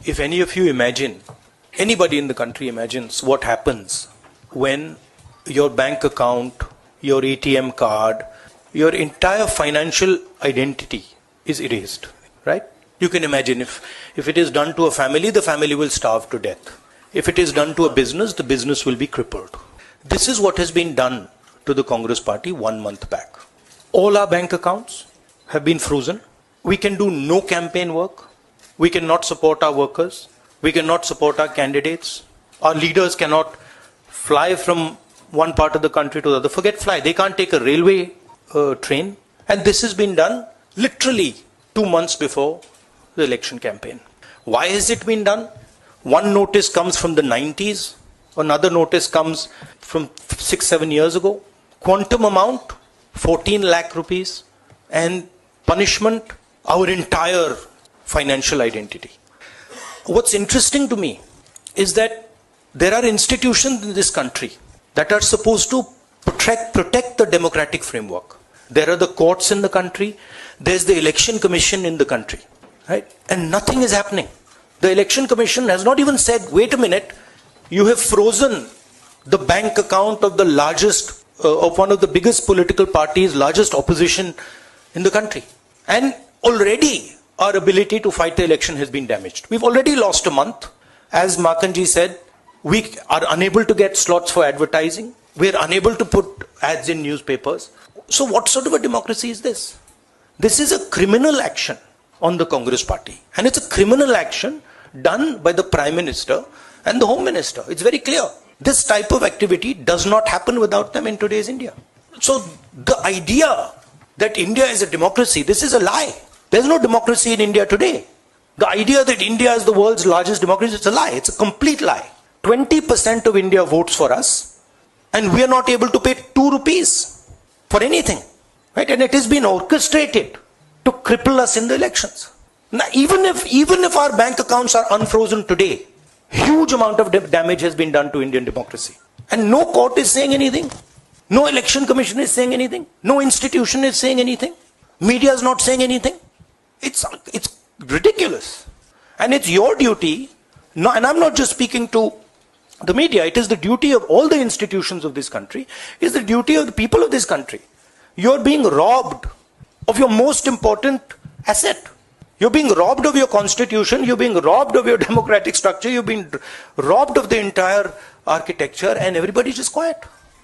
If any of you imagine, anybody in the country imagines what happens when your bank account, your ATM card, your entire financial identity is erased, right? You can imagine if it is done to a family, the family will starve to death. If it is done to a business, the business will be crippled. This is what has been done to the Congress party 1 month back. All our bank accounts have been frozen. We can do no campaign work. We cannot support our workers. We cannot support our candidates. Our leaders cannot fly from one part of the country to the other. Forget fly. They can't take a railway train. And this has been done literally 2 months before the election campaign. Why has it been done? One notice comes from the 90s. Another notice comes from 6-7 years ago. Quantum amount, 14 lakh rupees. And punishment, our entire financial identity. What's interesting to me is that there are institutions in this country that are supposed to protect the democratic framework. There are the courts in the country. There's the election commission in the country, right? And nothing is happening. The election commission has not even said, wait a minute, you have frozen the bank account of the largest, of one of the biggest political parties, largest opposition in the country. And already our ability to fight the election has been damaged. We've already lost a month. As Makanji said, we are unable to get slots for advertising. We're unable to put ads in newspapers. So what sort of a democracy is this? This is a criminal action on the Congress party. And it's a criminal action done by the Prime Minister and the Home Minister. It's very clear. This type of activity does not happen without them in today's India. So the idea that India is a democracy, this is a lie. There's no democracy in India today. The idea that India is the world's largest democracy, it's a lie. It's a complete lie. 20% of India votes for us, and we are not able to pay 2 rupees for anything, right? And it has been orchestrated to cripple us in the elections. Now, even if our bank accounts are unfrozen today, huge amount of damage has been done to Indian democracy. And no court is saying anything. No election commission is saying anything. No institution is saying anything. Media is not saying anything. It's ridiculous. And it's your duty, no, and I'm not just speaking to the media, it is the duty of all the institutions of this country, it is the duty of the people of this country. You're being robbed of your most important asset. You're being robbed of your constitution, you're being robbed of your democratic structure, you're being robbed of the entire architecture, and everybody's just quiet.